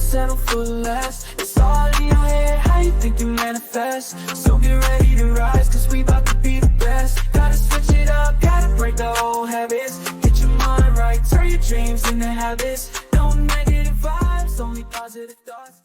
settle for less. It's all in your head, how you think you manifest. So get ready to rise, cause we about to be the best. Gotta switch it up, gotta break the old habits. Get your mind right, turn your dreams into habits. No negative vibes, only positive thoughts.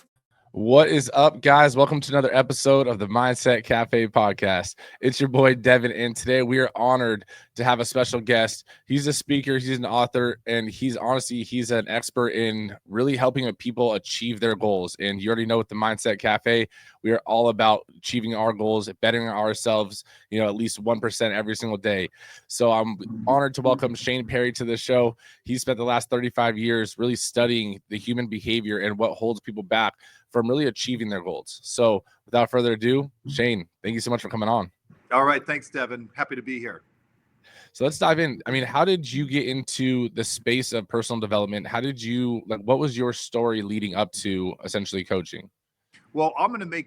What is up, guys? Welcome to another episode of the Mindset Cafe podcast. It's your boy Devan, and today we are honored to have a special guest. He's a speaker, he's an author, and he's an expert in really helping people achieve their goals. And you already know with the Mindset Cafe, we are all about achieving our goals, bettering ourselves, at least 1% every single day. So I'm honored to welcome Shane Perry to the show. He spent the last 35 years really studying the human behavior and what holds people back from really achieving their goals. So without further ado, Shane, thank you so much for coming on. All right. Thanks, Devan. Happy to be here. So let's dive in. I mean, how did you get into the space of personal development? What was your story leading up to essentially coaching? Well,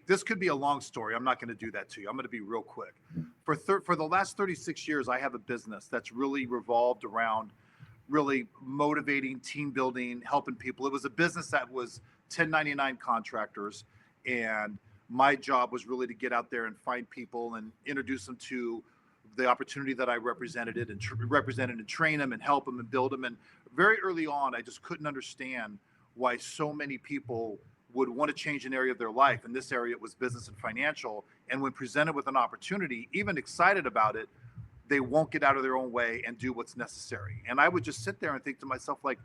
this could be a long story. I'm not going to do that to you. I'm going to be real quick. For the last 36 years, I have a business that's really revolved around really motivating, team building, helping people. It was a business that was 1099 contractors, and my job was really to get out there and find people and introduce them to the opportunity that I represented and train them and help them and build them. And very early on, I just couldn't understand why so many people would want to change an area of their life. In this area, it was business and financial. And when presented with an opportunity, even excited about it, they won't get out of their own way and do what's necessary. And I would just sit there and think to myself, like,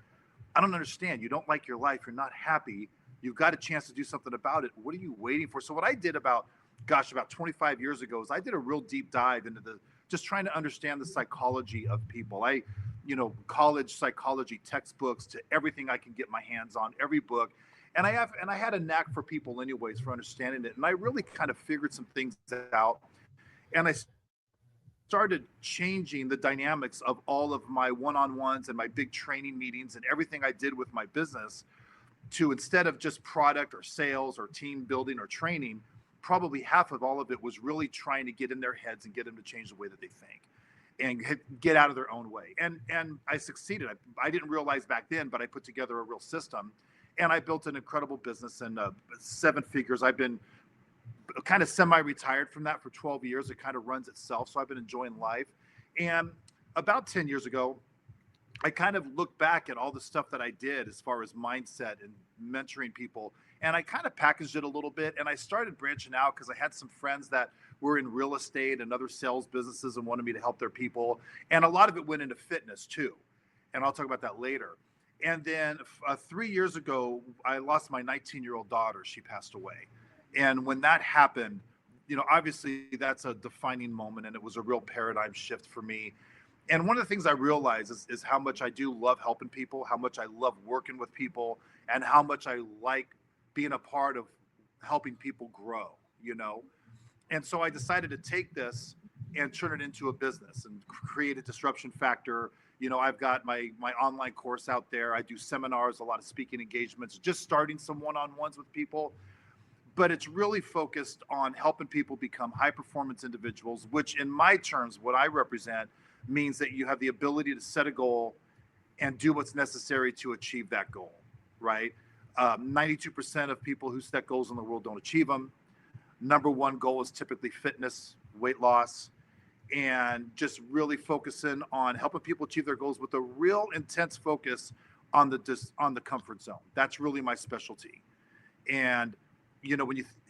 I don't understand. You don't like your life. You're not happy. You've got a chance to do something about it. What are you waiting for? So what I did about 25 years ago is I did a real deep dive into just trying to understand the psychology of people. College psychology textbooks to everything I can get my hands on, every book. And I had a knack for people anyways, for understanding it. And I really kind of figured some things out. And I started changing the dynamics of all of my one-on-ones and my big training meetings and everything I did with my business to, instead of just product or sales or team building or training, probably half of all of it was really trying to get in their heads and get them to change the way that they think and get out of their own way. And I succeeded. I didn't realize back then, but I put together a real system, and I built an incredible business and 7 figures. I've been kind of semi-retired from that for 12 years. It kind of runs itself. So I've been enjoying life. And about 10 years ago, I kind of looked back at all the stuff that I did as far as mindset and mentoring people. And I kind of packaged it a little bit. And I started branching out because I had some friends that were in real estate and other sales businesses and wanted me to help their people. And a lot of it went into fitness too. And I'll talk about that later. And then 3 years ago, I lost my 19-year-old daughter. She passed away. And when that happened, obviously that's a defining moment, and it was a real paradigm shift for me. And one of the things I realized is how much I do love helping people, how much I love working with people, and how much I like being a part of helping people grow, And so I decided to take this and turn it into a business and create a disruption factor. I've got my online course out there. I do seminars, a lot of speaking engagements, just starting some one-on-ones with people. But it's really focused on helping people become high-performance individuals, which in my terms, what I represent, means that you have the ability to set a goal and do what's necessary to achieve that goal, right? 92% of people who set goals in the world don't achieve them. Number one goal is typically fitness, weight loss, and just really focusing on helping people achieve their goals with a real intense focus on the comfort zone. That's really my specialty. And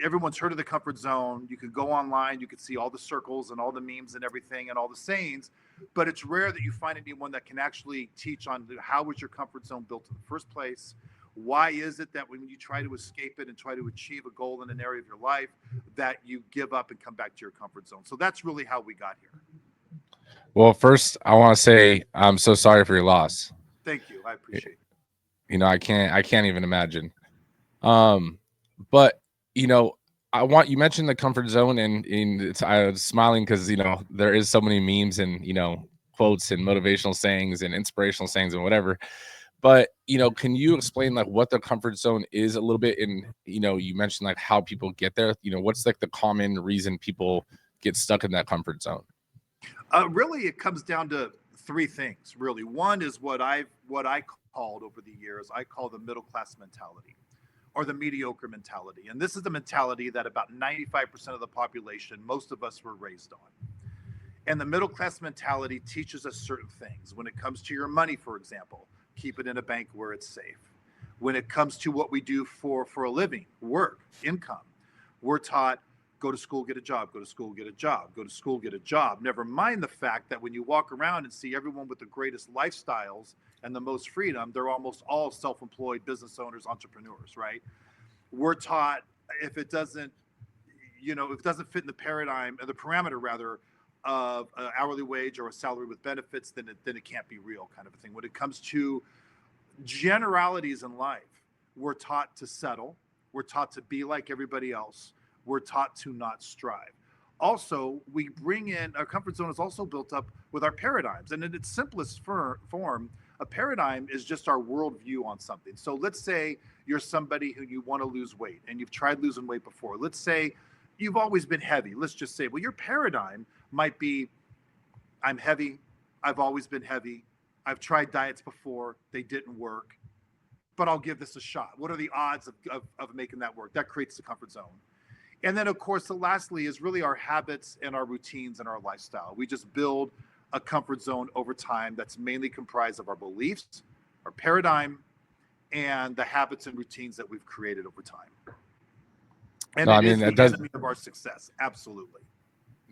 everyone's heard of the comfort zone. You can go online, you can see all the circles and all the memes and everything and all the sayings, but it's rare that you find anyone that can actually teach on how was your comfort zone built in the first place? Why is it that when you try to escape it and try to achieve a goal in an area of your life that you give up and come back to your comfort zone? So that's really how we got here. Well, first I want to say I'm so sorry for your loss. Thank you. I appreciate it. I can't even imagine. But you mentioned the comfort zone, and I was smiling because there is so many memes and quotes and motivational sayings and inspirational sayings and whatever. But can you explain what the comfort zone is a little bit? And you mentioned how people get there. What's the common reason people get stuck in that comfort zone? Really, it comes down to 3 things. Really, one is what I called over the years. I call the middle class mentality, or the mediocre mentality. And this is the mentality that about 95% of the population, most of us were raised on. And the middle class mentality teaches us certain things. When it comes to your money, for example, keep it in a bank where it's safe. When it comes to what we do for a living, work, income, we're taught, go to school, get a job, go to school, get a job, go to school, get a job. Never mind the fact that when you walk around and see everyone with the greatest lifestyles and the most freedom, they're almost all self-employed business owners, entrepreneurs, right? We're taught if it doesn't, if it doesn't fit in the paradigm, or the parameter rather, of an hourly wage or a salary with benefits, then it can't be real, kind of a thing. When it comes to generalities in life, we're taught to settle. We're taught to be like everybody else. We're taught to not strive. Also, we bring in, our comfort zone is also built up with our paradigms. And in its simplest form, a paradigm is just our worldview on something. So let's say you're somebody who you want to lose weight and you've tried losing weight before. Let's say you've always been heavy. Let's just say, well, your paradigm might be, I'm heavy. I've always been heavy. I've tried diets before. They didn't work, but I'll give this a shot. What are the odds of making that work? That creates the comfort zone. And then, of course, lastly is really our habits and our routines and our lifestyle. We just build a comfort zone over time that's mainly comprised of our beliefs, our paradigm, and the habits and routines that we've created over time. And no, it I mean, is that the does. enemy of our success. Absolutely.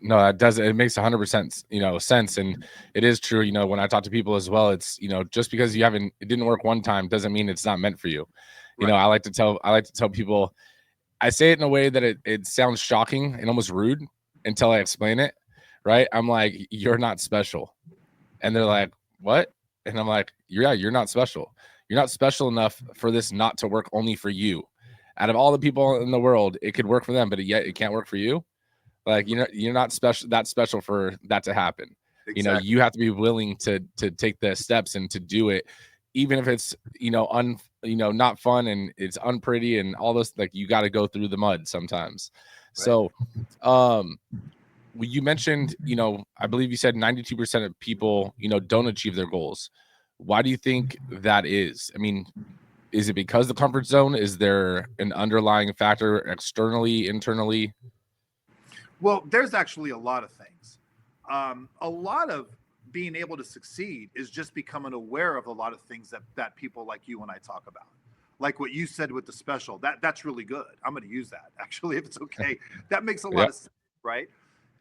No, that does. It makes 100%, sense. And it is true. When I talk to people as well, it's, just because it didn't work one time doesn't mean it's not meant for you. Right. I like to tell people, I say it in a way that it sounds shocking and almost rude until I explain it. Right. I'm like, you're not special. And they're like, what? And I'm like, yeah, you're not special. You're not special enough for this not to work only for you. Out of all the people in the world, it could work for them, but yet it can't work for you. Like, you're not special for that to happen. Exactly. You have to be willing to take the steps and to do it, even if it's, not fun and it's unpretty and all this, like, you got to go through the mud sometimes. Right. So, you mentioned, I believe you said 92% of people, don't achieve their goals. Why do you think that is? I mean, is it because the comfort zone? Is there an underlying factor externally, internally? Well, there's actually a lot of things. A lot of being able to succeed is just becoming aware of a lot of things that people like you and I talk about. Like what you said with the special, that's really good. I'm going to use that actually, if it's okay. That makes a lot of sense, right?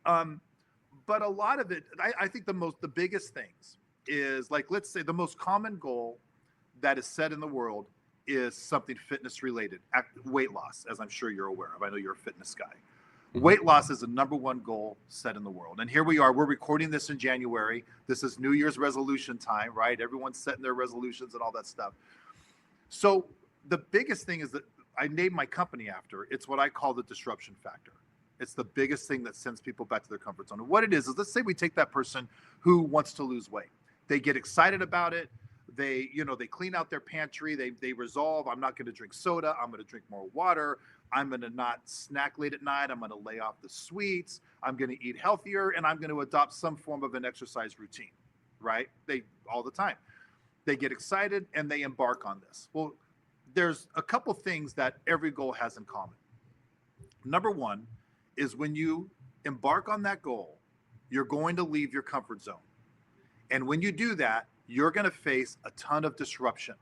But a lot of it, I think the biggest things is, like, let's say the most common goal that is set in the world is something fitness related, weight loss, as I'm sure you're aware of. I know you're a fitness guy. Weight loss is the number one goal set in the world. And here we are, we're recording this in January. This is New Year's resolution time, right? Everyone's setting their resolutions and all that stuff. So the biggest thing is that I named my company after, it's what I call the disruption factor. It's the biggest thing that sends people back to their comfort zone. And what it is let's say we take that person who wants to lose weight. They get excited about it. They clean out their pantry. They resolve, I'm not going to drink soda. I'm going to drink more water. I'm going to not snack late at night. I'm going to lay off the sweets. I'm going to eat healthier, and I'm going to adopt some form of an exercise routine, right? All the time. They get excited and they embark on this. Well, there's a couple things that every goal has in common. Number one is when you embark on that goal, you're going to leave your comfort zone. And when you do that, you're going to face a ton of disruption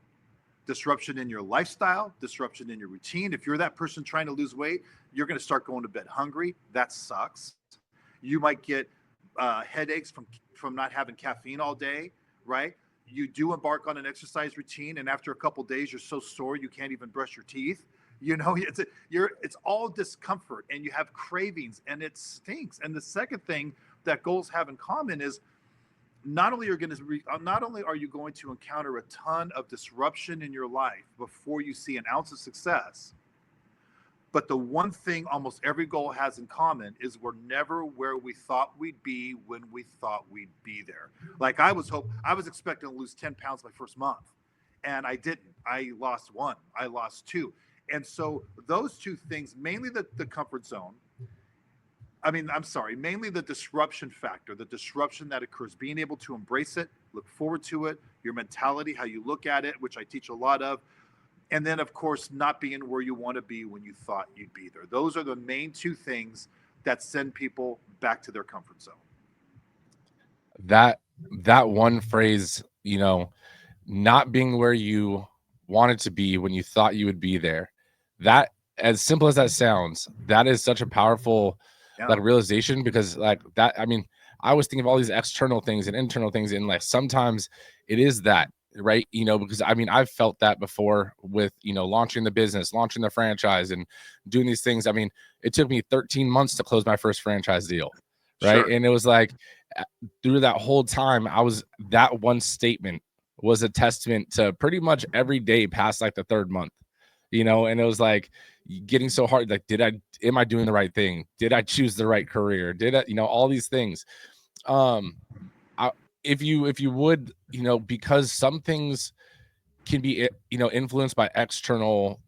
in your lifestyle, disruption in your routine. If you're that person trying to lose weight, you're going to start going to bed hungry. That sucks. You might get headaches from not having caffeine all day, right? You do embark on an exercise routine, and after a couple of days, you're so sore you can't even brush your teeth. It's all discomfort, and you have cravings, and it stinks. And the second thing that goals have in common is not only are you going to encounter a ton of disruption in your life before you see an ounce of success, but the one thing almost every goal has in common is we're never where we thought we'd be when we thought we'd be there. Like I was expecting to lose 10 pounds my first month, and I didn't. I lost 1, I lost 2. And so those two things, mainly the comfort zone, mainly the disruption factor, the disruption that occurs, being able to embrace it, look forward to it, your mentality, how you look at it, which I teach a lot of. And then, of course, not being where you want to be when you thought you'd be there. Those are the main two things that send people back to their comfort zone. That one phrase, not being where you wanted to be when you thought you would be there. That, as simple as that sounds, that is such a powerful realization, because like that, I mean, I was thinking of all these external things and internal things, and like sometimes it is that, right? Because I mean, I've felt that before with, launching the business, launching the franchise, and doing these things. I mean, it took me 13 months to close my first franchise deal, right? Sure. And it was like, through that whole time, that one statement was a testament to pretty much every day past like the third month, and it was like getting so hard. Like, am I doing the right thing? Did I choose the right career? Did I, all these things. If you would, because some things can be, influenced by external,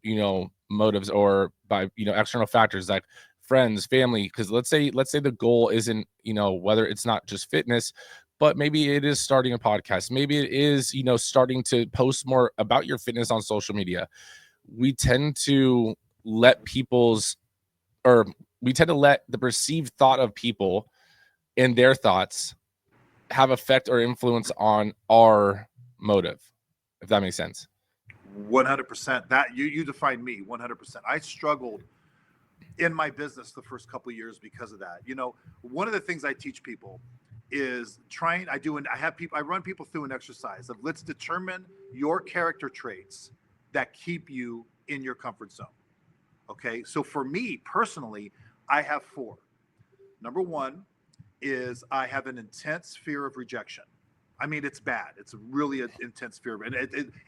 motives, or by, external factors like friends, family. Because let's say the goal isn't, whether it's not just fitness, but maybe it is starting a podcast. Maybe it is, starting to post more about your fitness on social media. We tend to let the perceived thought of people and their thoughts have effect or influence on our motive, if that makes sense. 100%. That you defined me 100%. I struggled in my business the first couple of years because of that. One of the things I teach people is I run people through an exercise of, let's determine your character traits that keep you in your comfort zone. Okay. So for me personally, I have 4. Number 1 is I have an intense fear of rejection. I mean, it's bad. It's really an intense fear. And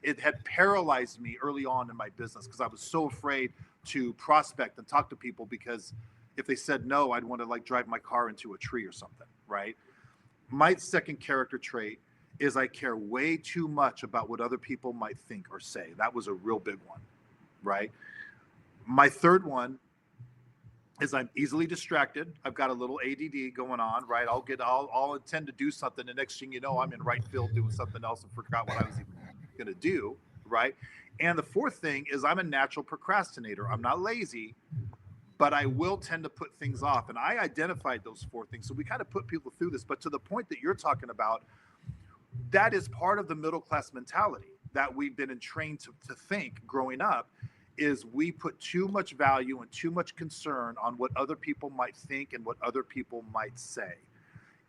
it had paralyzed me early on in my business, because I was so afraid to prospect and talk to people, because if they said no, I'd want to like drive my car into a tree or something, right? My second character trait is I care way too much about what other people might think or say. That was a real big one, right? My third one is I'm easily distracted. I've got a little ADD going on, right? I'll intend to do something. The next thing you know, I'm in right field doing something else and forgot what I was even going to do, right? And the fourth thing is I'm a natural procrastinator. I'm not lazy, but I will tend to put things off. And I identified those 4 things. So we kind of put people through this. But to the point that you're talking about, that is part of the middle class mentality that we've been trained to think growing up, is we put too much value and too much concern on what other people might think and what other people might say.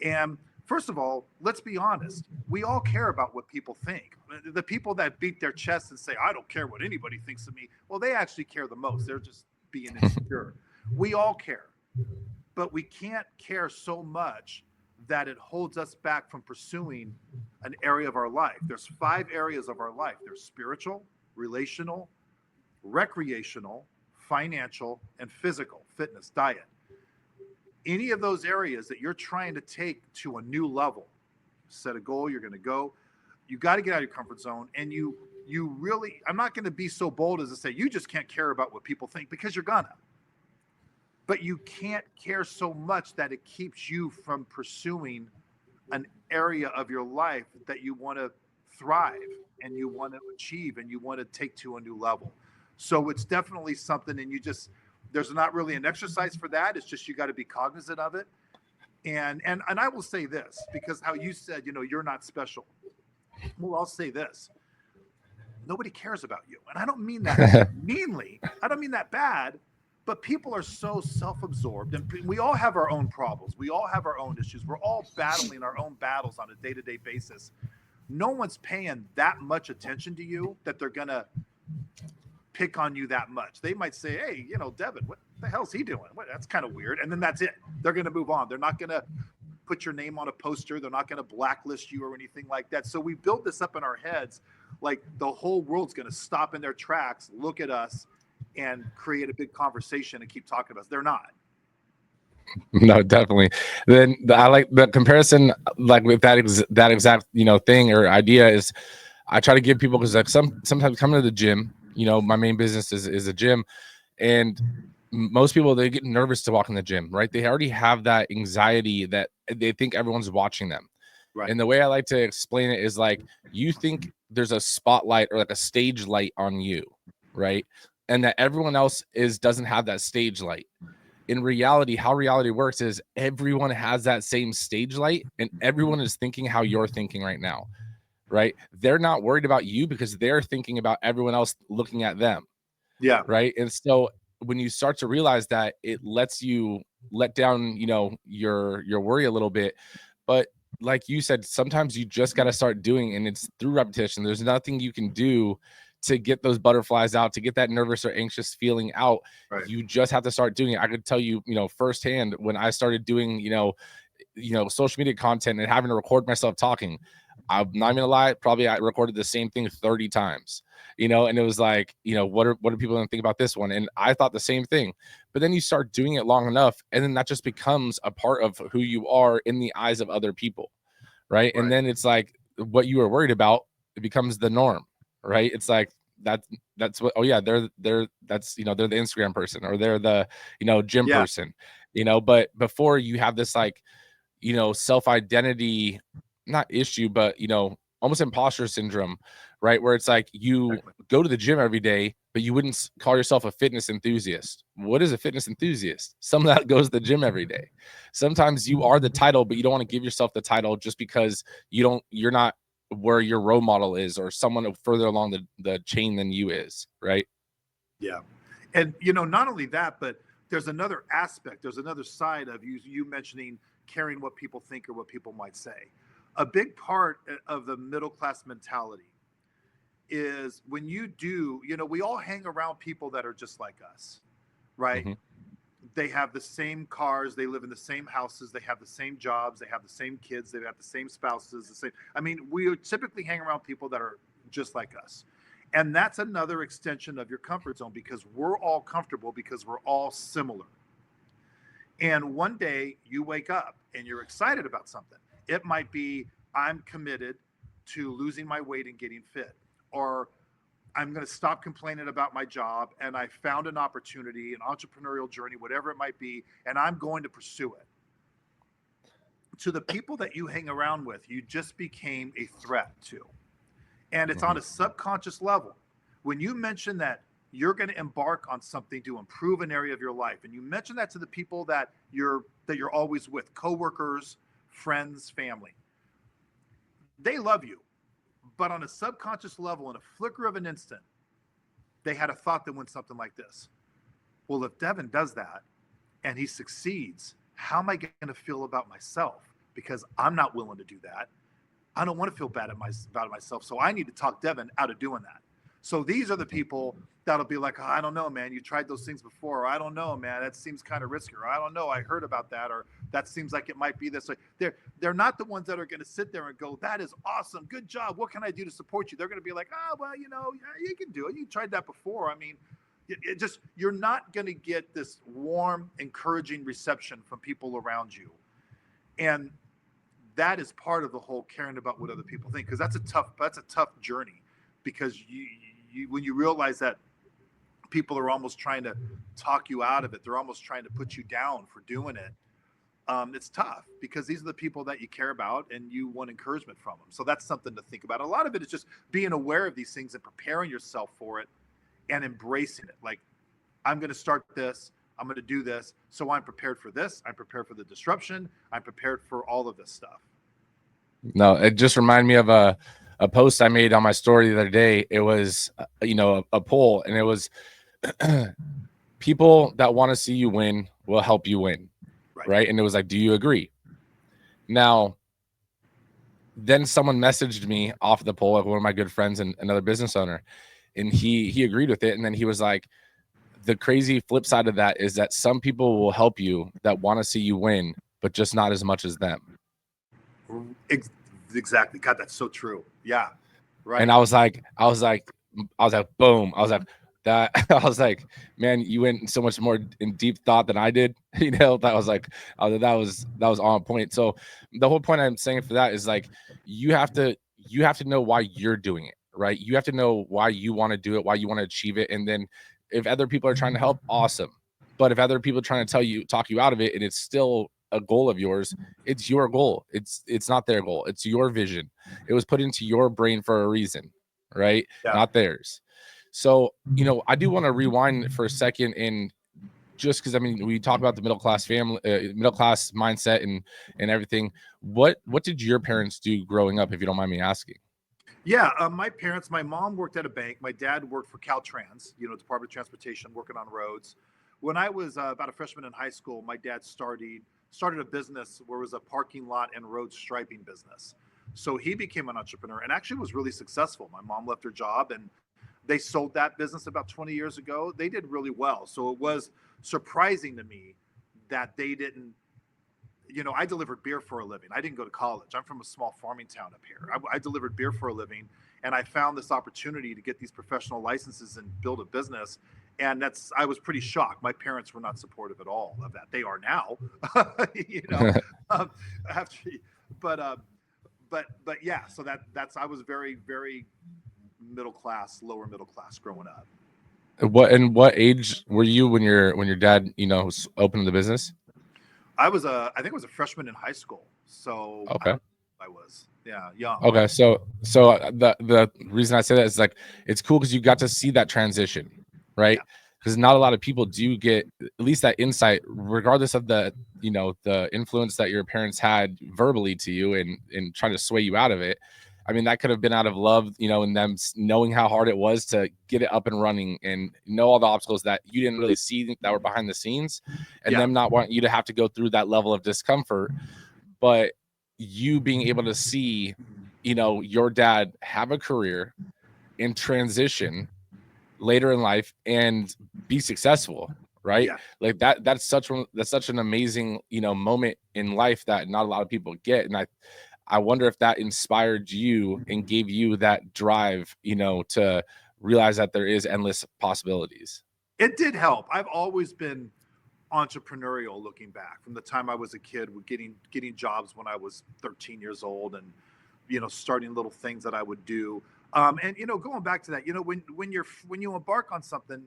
And first of all, let's be honest. We all care about what people think. The people that beat their chests and say, I don't care what anybody thinks of me, well, they actually care the most. They're just being insecure. We all care, but we can't care so much that it holds us back from pursuing an area of our life. There's 5 areas of our life. There's spiritual, relational, recreational, financial, and physical, fitness, diet. Any of those areas that you're trying to take to a new level, set a goal, you're going to go, you got to get out of your comfort zone. And you really, I'm not going to be so bold as to say, you just can't care about what people think, because you're gonna, but you can't care so much that it keeps you from pursuing an area of your life that you want to thrive and you want to achieve and you want to take to a new level. So it's definitely something, and there's not really an exercise for that. It's just, you got to be cognizant of it. And I will say this, because how you said, you're not special. Well, I'll say this. Nobody cares about you. And I don't mean that meanly. I don't mean that bad, but people are so self-absorbed, and we all have our own problems. We all have our own issues. We're all battling our own battles on a day-to-day basis. No one's paying that much attention to you that they're going to pick on you that much. They might say, hey, Devan, what the hell's he doing? That's kind of weird. And then that's it. They're going to move on. They're not going to put your name on a poster. They're not going to blacklist you or anything like that. So we build this up in our heads, like the whole world's going to stop in their tracks, look at us, and create a big conversation and keep talking about us. They're not. No, definitely. Then I like the comparison, like with that exact thing or idea, is I try to give people, because like sometimes coming to the gym, my main business is a gym, and most people, they get nervous to walk in the gym, right? They already have that anxiety that they think everyone's watching them. Right. And the way I like to explain it is like, you think there's a spotlight or like a stage light on you, right? And that everyone else doesn't have that stage light. In reality, how reality works is everyone has that same stage light, and everyone is thinking how you're thinking right now, right? They're not worried about you because they're thinking about everyone else looking at them, Yeah. right? And so when you start to realize that, it lets you let down, your worry a little bit. But like you said, sometimes you just got to start doing, and it's through repetition. There's nothing you can do to get those butterflies out, to get that nervous or anxious feeling out. Right. You just have to start doing it. I could tell you, firsthand, when I started doing, social media content and having to record myself talking, I'm not gonna lie, probably I recorded the same thing 30 times, and it was like, what are people gonna think about this one? And I thought the same thing. But then you start doing it long enough, and then that just becomes a part of who you are in the eyes of other people, right? And then it's like what you were worried about, it becomes the norm, right? It's like that's what, oh yeah, they're that's they're the Instagram person, or they're the gym person, but before, you have this like self-identity, not issue, but almost imposter syndrome, right? Where it's like you go to the gym every day, but you wouldn't call yourself a fitness enthusiast. What is a fitness enthusiast? Someone that goes to the gym every day. Sometimes you are the title, but you don't want to give yourself the title just because you're not where your role model is, or someone further along the chain than you is, right? Yeah. And not only that, but there's another aspect, there's another side of you mentioning caring what people think or what people might say. A big part of the middle class mentality is when you do, we all hang around people that are just like us, right? Mm-hmm. They have the same cars, they live in the same houses, they have the same jobs, they have the same kids, they have the same spouses, we typically hang around people that are just like us. And that's another extension of your comfort zone, because we're all comfortable because we're all similar. And one day you wake up and you're excited about something. It might be, I'm committed to losing my weight and getting fit, or I'm going to stop complaining about my job and I found an opportunity, an entrepreneurial journey, whatever it might be, and I'm going to pursue it. To the people that you hang around with, you just became a threat to. And it's on a subconscious level. When you mention that you're going to embark on something to improve an area of your life, and you mention that to the people that you're always with, coworkers, friends, family, they love you. But on a subconscious level, in a flicker of an instant, they had a thought that went something like this: well, if Devan does that and he succeeds, how am I going to feel about myself? Because I'm not willing to do that. I don't want to feel bad about myself. So I need to talk Devan out of doing that. So these are the people that'll be like, oh, I don't know, man, you tried those things before. Or I don't know, man, that seems kind of risky. Or I don't know, I heard about that. Or that seems like it might be this way. They're not the ones that are going to sit there and go, that is awesome. Good job. What can I do to support you? They're going to be like, oh, well, you can do it. You tried that before. I mean, you're not going to get this warm, encouraging reception from people around you. And that is part of the whole caring about what other people think, because that's a tough journey, because you when you realize that people are almost trying to talk you out of it, they're almost trying to put you down for doing it. It's tough, because these are the people that you care about and you want encouragement from them. So that's something to think about. A lot of it is just being aware of these things and preparing yourself for it and embracing it. Like, I'm going to start this. I'm going to do this. So I'm prepared for this. I'm prepared for the disruption. I'm prepared for all of this stuff. No, it just reminded me of a post I made on my story the other day. It was, a poll, and it was people that want to see you win will help you win. Right. And it was like, do you agree? Now, then someone messaged me off the poll, like one of my good friends and another business owner, and he agreed with it. And then he was like, the crazy flip side of that is that some people will help you that want to see you win, but just not as much as them. Exactly. God, that's so true. Yeah. Right. And I was like, boom. I was like, that. I was like, man, you went so much more in deep thought than I did. That was like, that was on point. So the whole point I'm saying for that is, like, you have to know why you're doing it, right? You have to know why you want to do it, why you want to achieve it. And then if other people are trying to help, awesome. But if other people are trying to talk you out of it, and it's still a goal of yours, it's your goal. It's not their goal. It's your vision. It was put into your brain for a reason, right? Yeah. Not theirs. So, I do want to rewind for a second, and just because, I mean, we talk about the middle class family, middle class mindset and everything. What did your parents do growing up, if you don't mind me asking? Yeah, my parents, my mom worked at a bank. My dad worked for Caltrans, Department of Transportation, working on roads. When I was about a freshman in high school, my dad started a business where it was a parking lot and road striping business. So he became an entrepreneur and actually was really successful. My mom left her job and they sold that business about 20 years ago. They did really well. So it was surprising to me that they didn't. I delivered beer for a living. I didn't go to college. I'm from a small farming town up here. I delivered beer for a living, and I found this opportunity to get these professional licenses and build a business. And I was pretty shocked. My parents were not supportive at all of that. They are now, you know, um, after, but, but yeah, so I was very, very middle class, lower middle class growing up. What age were you when your dad, was opening the business? I think I was a freshman in high school. So Okay. I was, yeah, young. Okay. So the reason I say that is like, it's cool because you got to see that transition, right? Yeah. Because not a lot of people do get at least that insight, regardless of the influence that your parents had verbally to you and trying to sway you out of it. I mean, that could have been out of love, and them knowing how hard it was to get it up and running and know all the obstacles that you didn't really see that were behind the scenes, and Yeah. them not wanting you to have to go through that level of discomfort. But you being able to see, your dad have a career and transition later in life and be successful, right? Yeah. Like that's such an amazing, moment in life that not a lot of people get. And I wonder if that inspired you and gave you that drive, to realize that there is endless possibilities. It did help. I've always been entrepreneurial looking back from the time I was a kid with getting jobs when I was 13 years old and starting little things that I would do. And going back to that, when you embark on something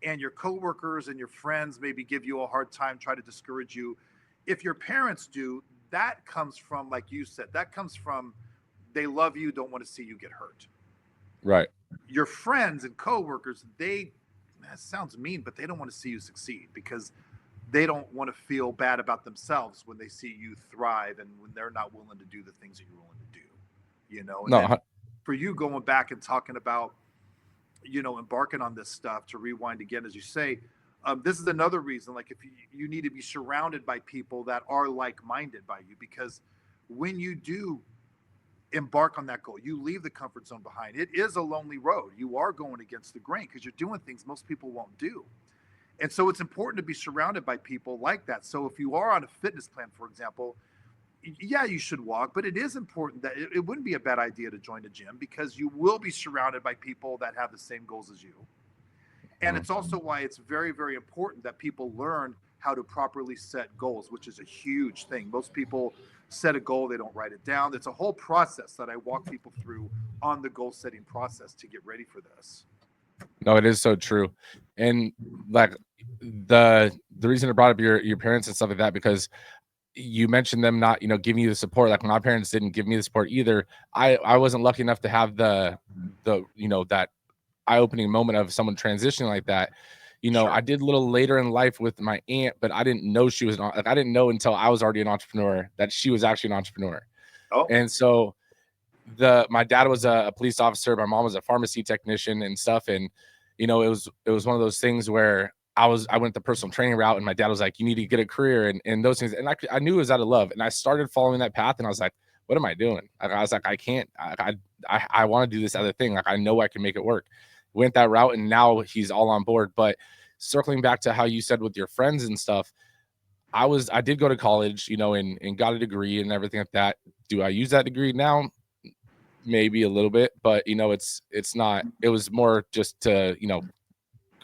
and your coworkers and your friends maybe give you a hard time, try to discourage you, if your parents do, that comes from, like you said, that comes from they love you, don't want to see you get hurt. Right. Your friends and coworkers, that sounds mean, but they don't want to see you succeed because they don't want to feel bad about themselves when they see you thrive and when they're not willing to do the things that you're willing to do. And No. then for you going back and talking about, embarking on this stuff, to rewind again, as you say, this is another reason, like if you need to be surrounded by people that are like-minded by you, because when you do embark on that goal, you leave the comfort zone behind. It is a lonely road. You are going against the grain because you're doing things most people won't do. And so it's important to be surrounded by people like that. So if you are on a fitness plan, for example, yeah, you should walk, but it is important that it wouldn't be a bad idea to join a gym because you will be surrounded by people that have the same goals as you. And it's also why it's very, very important that people learn how to properly set goals, which is a huge thing. Most people set a goal, they don't write it down. It's a whole process that I walk people through on the goal setting process to get ready for this. No, it is so true. And like the reason I brought up your parents and stuff like that, because you mentioned them not, giving you the support. Like my parents didn't give me the support either. I wasn't lucky enough to have the that eye-opening moment of someone transitioning like that. Sure. I did a little later in life with my aunt, but I didn't know she was like, I didn't know until I was already an entrepreneur that she was actually an entrepreneur. Oh. And so my dad was a police officer, my mom was a pharmacy technician and stuff. And it was one of those things where I went the personal training route, and my dad was like, you need to get a career and those things. And I knew it was out of love. And I started following that path, and I was like, what am I doing? I was like, I can't, I want to do this other thing. Like, I know I can make it work. Went that route, and now he's all on board. But circling back to how you said with your friends and stuff, I did go to college, and got a degree and everything like that. Do I use that degree now? Maybe a little bit, but it's not, it was more just to,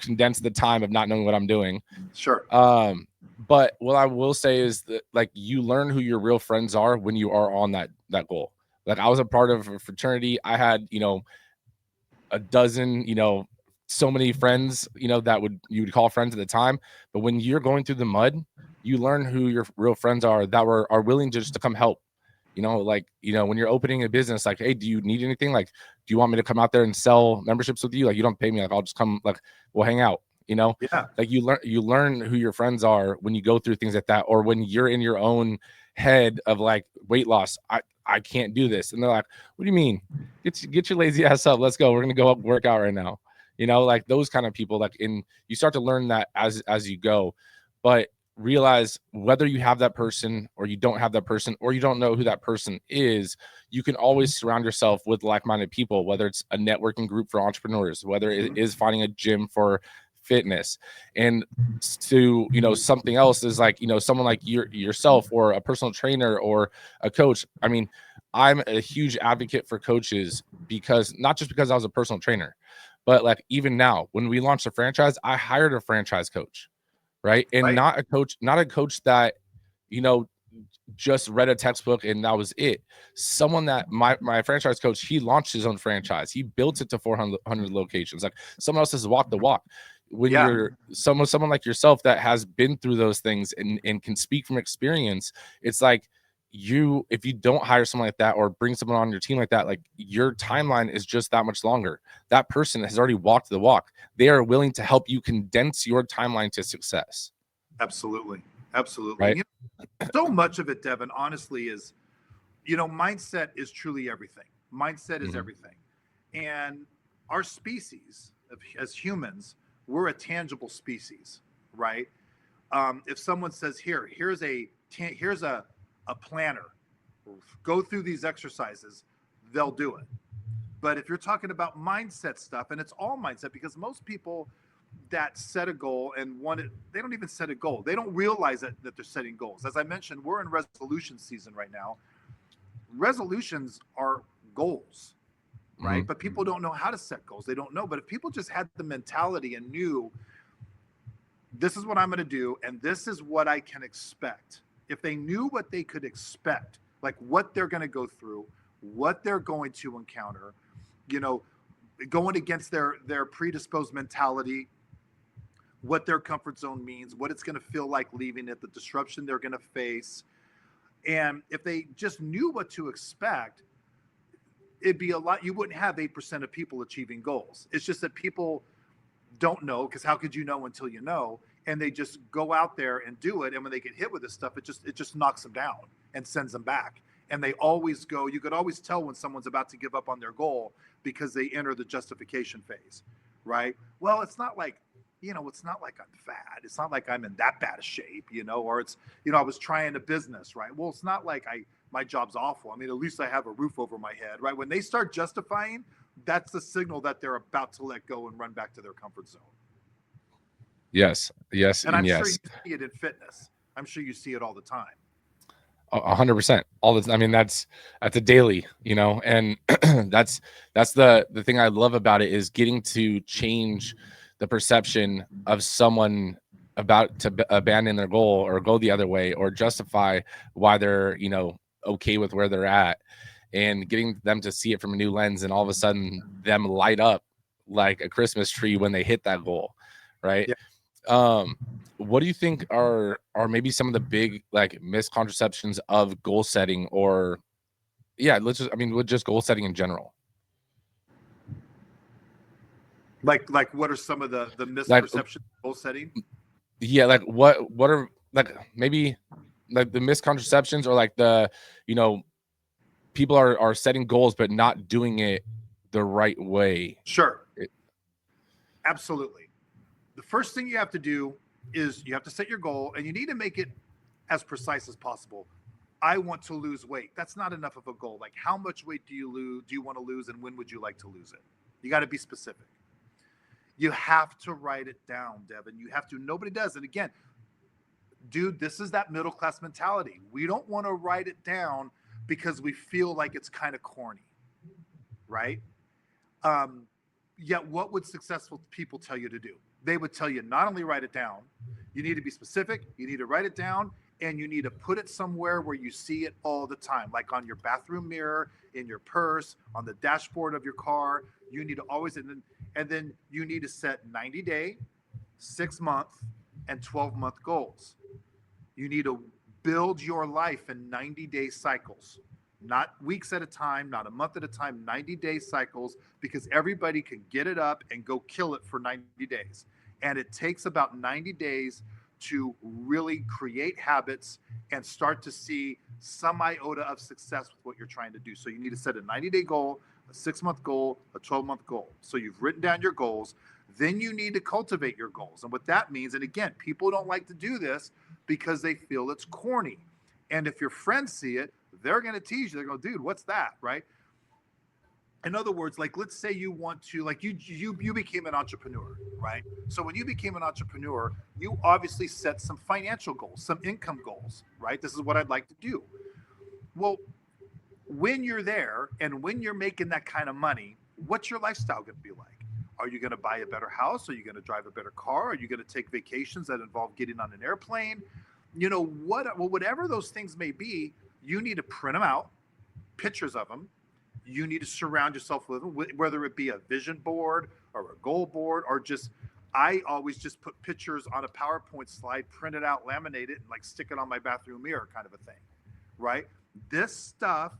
condense the time of not knowing what I'm doing. Sure. But what I will say is that, like, you learn who your real friends are when you are on that goal. Like, I was a part of a fraternity. I had, a dozen, so many friends, that you would call friends at the time. But when you're going through the mud, you learn who your real friends are that are willing just to come help. like, when you're opening a business, like, hey, do you need anything? Like, do you want me to come out there and sell memberships with you? Like, you don't pay me. Like, I'll just come, like, we'll hang out, Yeah. like you learn who your friends are when you go through things like that, or when you're in your own head of like weight loss. I can't do this. And they're like, what do you mean? Get your lazy ass up. Let's go. We're going to go up, work out right now. Like those kind of people, like you start to learn that as you go, but realize whether you have that person or you don't have that person, or you don't know who that person is, you can always surround yourself with like-minded people, whether it's a networking group for entrepreneurs, whether it is finding a gym for fitness, and to something else is like someone like yourself, or a personal trainer, or a coach. I mean, I'm a huge advocate for coaches, because not just because I was a personal trainer, but like even now when we launched a franchise, I hired a franchise coach, right? And not a coach that just read a textbook and that was it. Someone that my franchise coach, he launched his own franchise, he built it to 400 locations. Like, someone else has walked the walk. When you're someone like yourself that has been through those things and can speak from experience, it's like, if you don't hire someone like that or bring someone on your team like that, like, your timeline is just that much longer. That person has already walked the walk. They are willing to help you condense your timeline to success. Absolutely. Right. So much of it, Devan, honestly, is, mindset is truly everything. Mindset is everything. And our species, as humans, we're a tangible species, right? If someone says, here's a planner, go through these exercises, they'll do it. But if you're talking about mindset stuff, and it's all mindset, because most people that set a goal and they don't even set a goal. They don't realize that they're setting goals. As I mentioned, we're in resolution season right now. Resolutions are goals, right? But people don't know how to set goals. They don't know. But if people just had the mentality and knew, this is what I'm going to do, and this is what I can expect. If they knew what they could expect, like what they're going to go through, what they're going to encounter, going against their predisposed mentality, what their comfort zone means, what it's going to feel like leaving it, the disruption they're going to face. And if they just knew what to expect, it'd be a lot. You wouldn't have 8% of people achieving goals. It's just that people don't know, because how could you know until you know? And they just go out there and do it. And when they get hit with this stuff, it just knocks them down and sends them back. And they always go, you could always tell when someone's about to give up on their goal, because they enter the justification phase, right? Well, it's not like, it's not like I'm fat. It's not like I'm in that bad a shape, or it's, I was trying a business, right? Well, it's not like my job's awful. I mean, at least I have a roof over my head, right? When they start justifying, that's the signal that they're about to let go and run back to their comfort zone. Yes. And I'm yes. sure you see it in fitness. I'm sure you see it all the time. 100%. All this. I mean, that's a daily, and that's the thing I love about it, is getting to change the perception of someone about to abandon their goal or go the other way, or justify why they're, okay with where they're at, and getting them to see it from a new lens, and all of a sudden them light up like a Christmas tree when they hit that goal. Right. Yeah. What do you think are maybe some of the big like misconceptions of goal setting, or with just goal setting in general? Like what are some of the misperceptions of goal setting? Yeah, like what are like maybe like the misconceptions, or like the people are setting goals but not doing it the right way. Sure. Absolutely. The first thing you have to do is you have to set your goal, and you need to make it as precise as possible. I want to lose weight. That's not enough of a goal. Like, how much weight do you want to lose, and when would you like to lose it? You got to be specific. You have to write it down, Devan. You have to. Nobody does. And again, dude, this is that middle class mentality. We don't want to write it down because we feel like it's kind of corny, right? Yet what would successful people tell you to do? They would tell you not only write it down, you need to be specific, you need to write it down, and you need to put it somewhere where you see it all the time, like on your bathroom mirror, in your purse, on the dashboard of your car. You need to always, and then you need to set 90-day, 6-month, and 12-month goals. You need to build your life in 90-day cycles. not weeks at a time, not a month at a time, 90-day cycles, because everybody can get it up and go kill it for 90 days. And it takes about 90 days to really create habits and start to see some iota of success with what you're trying to do. So you need to set a 90-day goal, a 6-month goal, a 12-month goal. So you've written down your goals. Then you need to cultivate your goals. And what that means, and again, people don't like to do this because they feel it's corny. And if your friends see it, they're going to tease you. They go, dude, what's that? Right? In other words, like, let's say you want to, like, you became an entrepreneur, right? So when you became an entrepreneur, you obviously set some financial goals, some income goals, right? This is what I'd like to do. Well, when you're there and when you're making that kind of money, what's your lifestyle going to be like? Are you going to buy a better house? Are you going to drive a better car? Are you going to take vacations that involve getting on an airplane? You know, whatever those things may be, you need to print them out, pictures of them. You need to surround yourself with them, whether it be a vision board or a goal board, or just, I always just put pictures on a PowerPoint slide, print it out, laminate it, and like stick it on my bathroom mirror, kind of a thing, right? This stuff,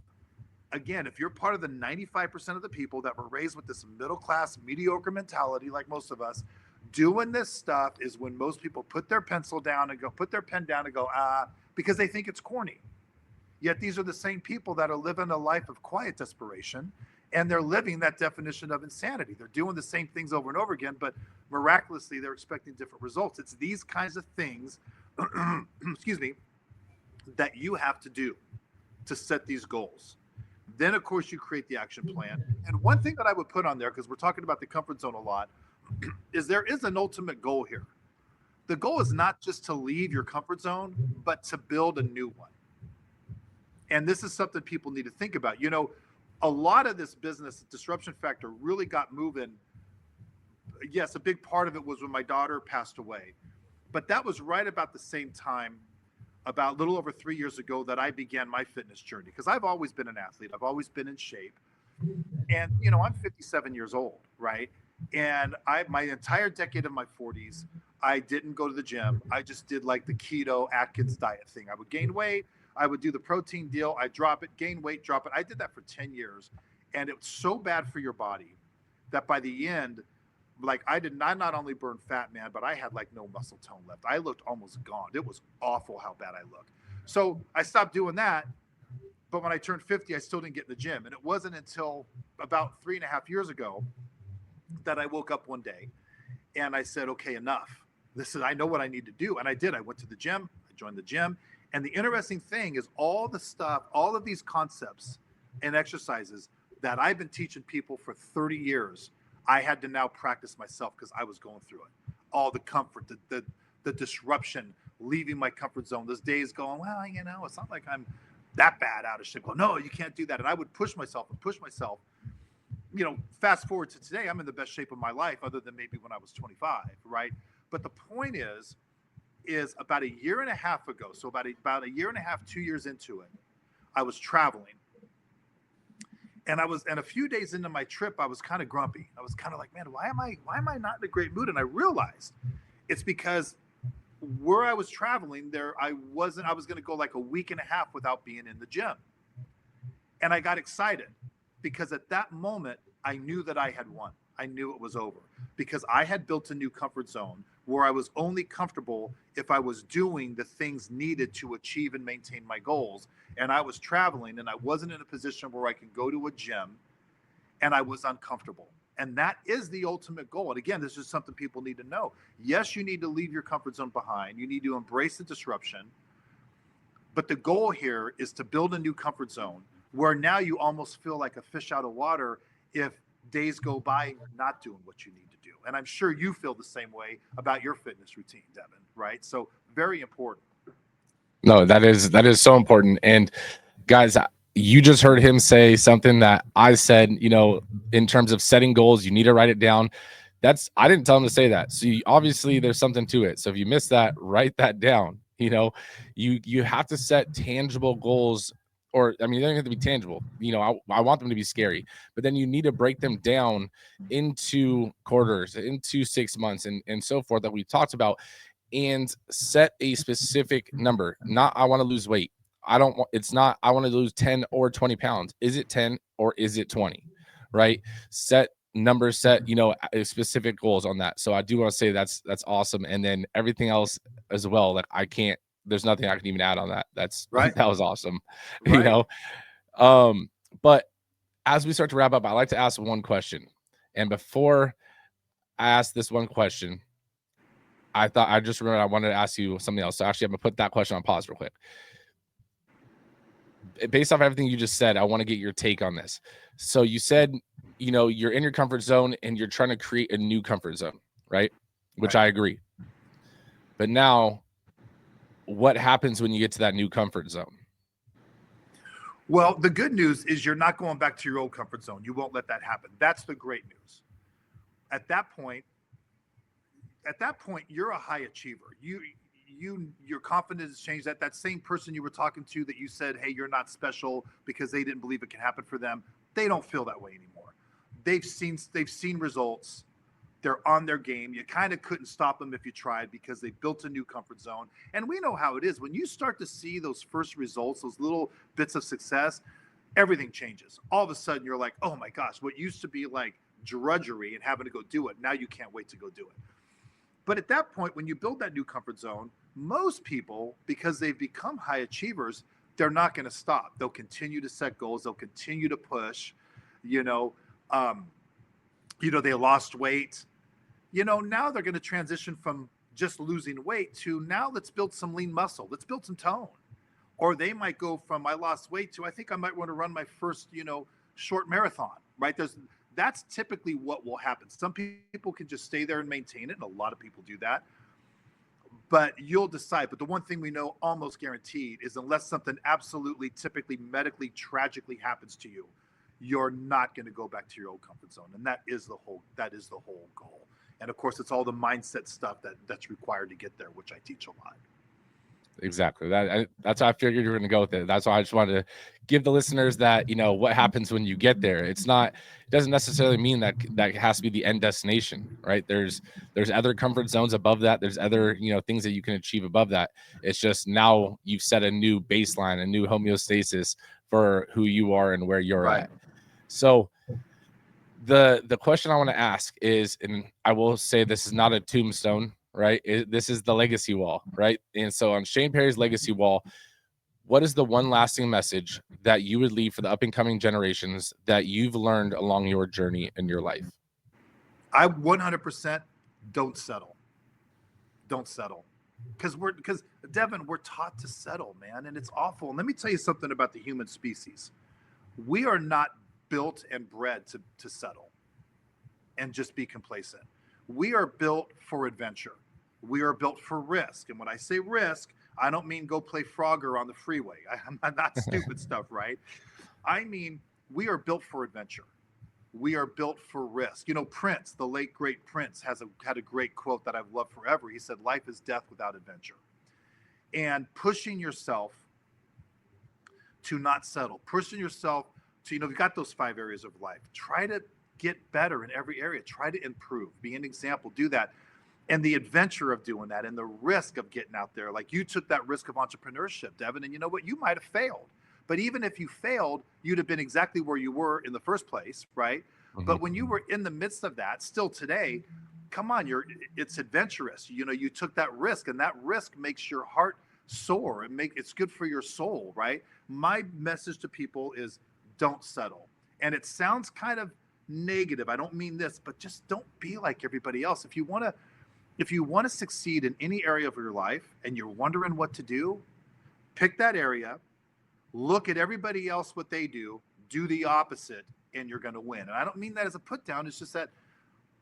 again, if you're part of the 95% of the people that were raised with this middle-class, mediocre mentality, like most of us, doing this stuff is when most people put their pencil down and go, put their pen down and go, because they think it's corny. Yet these are the same people that are living a life of quiet desperation, and they're living that definition of insanity. They're doing the same things over and over again, but miraculously they're expecting different results. It's these kinds of things, excuse me, that you have to do to set these goals. Then, of course, you create the action plan. And one thing that I would put on there, because we're talking about the comfort zone a lot, is there is an ultimate goal here. The goal is not just to leave your comfort zone, but to build a new one. And this is something people need to think about. You know, a lot of this business disruption factor really got moving. Yes, a big part of it was when my daughter passed away, but that was right about the same time, about a little over 3 years ago, that I began my fitness journey, because I've always been an athlete. I've always been in shape. And, you know, I'm 57 years old, right? And my entire decade of my 40s, I didn't go to the gym. I just did like the keto Atkins diet thing. I would gain weight. I would do the protein deal. I drop it, gain weight, drop it. I did that for 10 years. And it was so bad for your body that by the end, like, I not only burn fat, man, but I had like no muscle tone left. I looked almost gone. It was awful how bad I looked. So I stopped doing that. But when I turned 50, I still didn't get in the gym. And it wasn't until about 3.5 years ago that I woke up one day and I said, okay, enough. I know what I need to do. And I did. I went to the gym. I joined the gym. And the interesting thing is all the stuff, all of these concepts and exercises that I've been teaching people for 30 years, I had to now practice myself because I was going through it. All the comfort, the disruption, leaving my comfort zone. Those days going, well, you know, it's not like I'm that bad out of shape. Well, no, you can't do that. And I would push myself. You know, fast forward to today, I'm in the best shape of my life, other than maybe when I was 25, right? But the point is about a year and a half ago, so about a year and a half, 2 years into it, I was traveling. And a few days into my trip, I was kind of grumpy. I was kind of like, man, why am I not in a great mood? And I realized it's because where I was traveling there, I was going to go like a week and a half without being in the gym. And I got excited because at that moment, I knew that I had won. I knew it was over because I had built a new comfort zone where I was only comfortable if I was doing the things needed to achieve and maintain my goals. And I was traveling and I wasn't in a position where I can go to a gym and I was uncomfortable. And that is the ultimate goal. And again, this is something people need to know. Yes, you need to leave your comfort zone behind. You need to embrace the disruption. But the goal here is to build a new comfort zone where now you almost feel like a fish out of water if days go by and you're not doing what you need to do. And I'm sure you feel the same way about your fitness routine, Devan, right? So very important. No, that is so important. And guys, you just heard him say something that I said, you know, in terms of setting goals, you need to write it down. I didn't tell him to say that. So obviously there's something to it. So if you missed that, write that down. You know, you have to set tangible goals, or I mean, they don't have to be tangible. You know, I want them to be scary, but then you need to break them down into quarters, into 6 months, and so forth, that we talked about, and set a specific number. Not, I want to lose weight. it's not, I want to lose 10 or 20 pounds. Is it 10 or is it 20? Right? Set numbers, set, specific goals on that. So I do want to say that's awesome. And then everything else as well. Like there's nothing I can even add on that. That's Right. that was awesome. Right. But as we start to wrap up, I like to ask one question. And before I ask this one question, I just remembered I wanted to ask you something else. So actually, I'm gonna put that question on pause real quick. Based off everything you just said, I want to get your take on this. So you said, you're in your comfort zone and you're trying to create a new comfort zone, right? Which I agree. But now, what happens when you get to that new comfort zone? Well, the good news is you're not going back to your old comfort zone. You won't let that happen. That's the great news. At that point, you're a high achiever. Your confidence has changed. That same person you were talking to that you said, hey, you're not special because they didn't believe it can happen for them, they don't feel that way anymore. They've seen results. They're on their game. You kind of couldn't stop them if you tried because they built a new comfort zone. And we know how it is. When you start to see those first results, those little bits of success, everything changes. All of a sudden you're like, oh my gosh, what used to be like drudgery and having to go do it, now you can't wait to go do it. But at that point, when you build that new comfort zone, most people, because they've become high achievers, they're not going to stop. They'll continue to set goals. They'll continue to push. They lost weight. Now they're going to transition from just losing weight to now let's build some lean muscle. Let's build some tone. Or they might go from I lost weight to I think I might want to run my first, short marathon, right? That's typically what will happen. Some people can just stay there and maintain it, and a lot of people do that. But you'll decide. But the one thing we know almost guaranteed is unless something absolutely, typically medically, tragically happens to you, you're not going to go back to your old comfort zone. And that is the whole goal. And of course, it's all the mindset stuff that's required to get there, which I teach a lot. Exactly. That's how I figured you were going to go with it. That's why I just wanted to give the listeners that, what happens when you get there. It doesn't necessarily mean that has to be the end destination, right? There's other comfort zones above that. There's other, things that you can achieve above that. It's just now you've set a new baseline, a new homeostasis for who you are and where you're at. So the question I want to ask is, and I will say this is not a tombstone, right? This is the legacy wall, right? And so on Shane Perry's legacy wall, what is the one lasting message that you would leave for the up and coming generations that you've learned along your journey in your life? I 100% don't settle. Don't settle. Because Devan, we're taught to settle, man. And it's awful. And let me tell you something about the human species. We are not built and bred to settle and just be complacent. We are built for adventure. We are built for risk. And when I say risk, I don't mean go play Frogger on the freeway. I'm not stupid stuff, right? I mean, we are built for adventure. We are built for risk. Prince, the late, great Prince, had a great quote that I've loved forever. He said, life is death without adventure. And pushing yourself to not settle, pushing yourself to, you've got those 5 areas of life. Try to get better in every area. Try to improve. Be an example. Do that. And the adventure of doing that and the risk of getting out there. Like you took that risk of entrepreneurship, Devan, and you know what? You might have failed. But even if you failed, you'd have been exactly where you were in the first place, right? Mm-hmm. But when you were in the midst of that, still today, come on, it's adventurous. You took that risk, and that risk makes your heart soar. It's good for your soul, right? My message to people is don't settle. And it sounds kind of negative. I don't mean this, but just don't be like everybody else. If you want to succeed in any area of your life and you're wondering what to do, pick that area, look at everybody else, what they do the opposite, and you're going to win. And I don't mean that as a put down. It's just that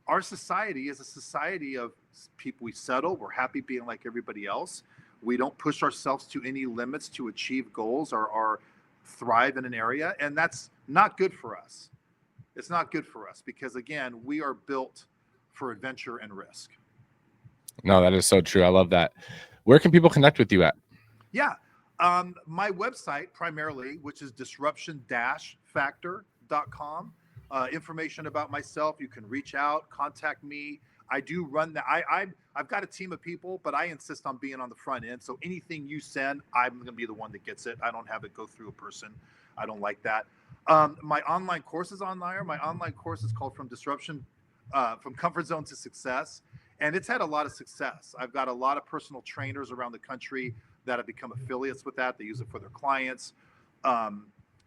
our society is a society of people. We settle. We're happy being like everybody else. We don't push ourselves to any limits to achieve goals or thrive in an area. And that's not good for us. It's not good for us because, again, we are built for adventure and risk. No, that is so true. I love that. Where can people connect with you at? Yeah. My website primarily, which is disruption-factor.com. Information about myself. You can reach out, contact me. I do run that. I've got a team of people, but I insist on being on the front end. So anything you send, I'm going to be the one that gets it. I don't have it go through a person. I don't like that. My online course is on there. My online course is called From Comfort Zone to Success. And it's had a lot of success. I've got a lot of personal trainers around the country that have become affiliates with that. They use it for their clients.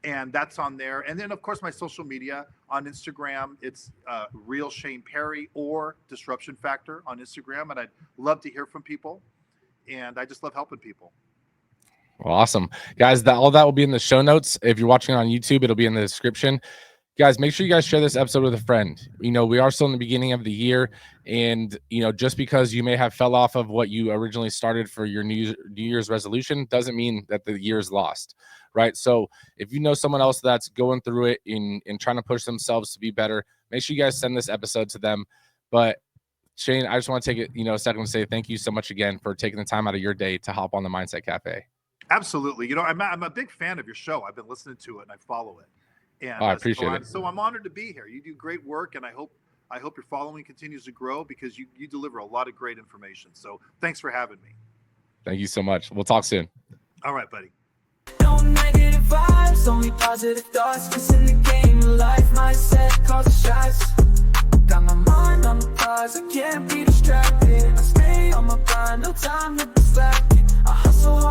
And that's on there. And then, of course, my social media on Instagram, it's Real Shane Perry or Disruption Factor on Instagram. And I'd love to hear from people. And I just love helping people. Well, awesome. Guys, all that will be in the show notes. If you're watching on YouTube, it'll be in the description. Guys, make sure you guys share this episode with a friend. We are still in the beginning of the year. And, just because you may have fell off of what you originally started for your New Year's resolution doesn't mean that the year's lost, right? So if you know someone else that's going through it in trying to push themselves to be better, make sure you guys send this episode to them. But Shane, I just want to take it, a second to say thank you so much again for taking the time out of your day to hop on the Mindset Cafe. Absolutely. I'm a big fan of your show. I've been listening to it and I follow it. And I appreciate it. So I'm honored to be here. You do great work, and I hope your following continues to grow because you deliver a lot of great information. So thanks for having me. Thank you so much. We'll talk soon. All right, buddy. No negative vibes, only positive thoughts. 'Cause in the game of life, mindset calls the shots. Got my mind on the prize, I can't be distracted. I stay on my grind, no time to be slacking. I hustle hard.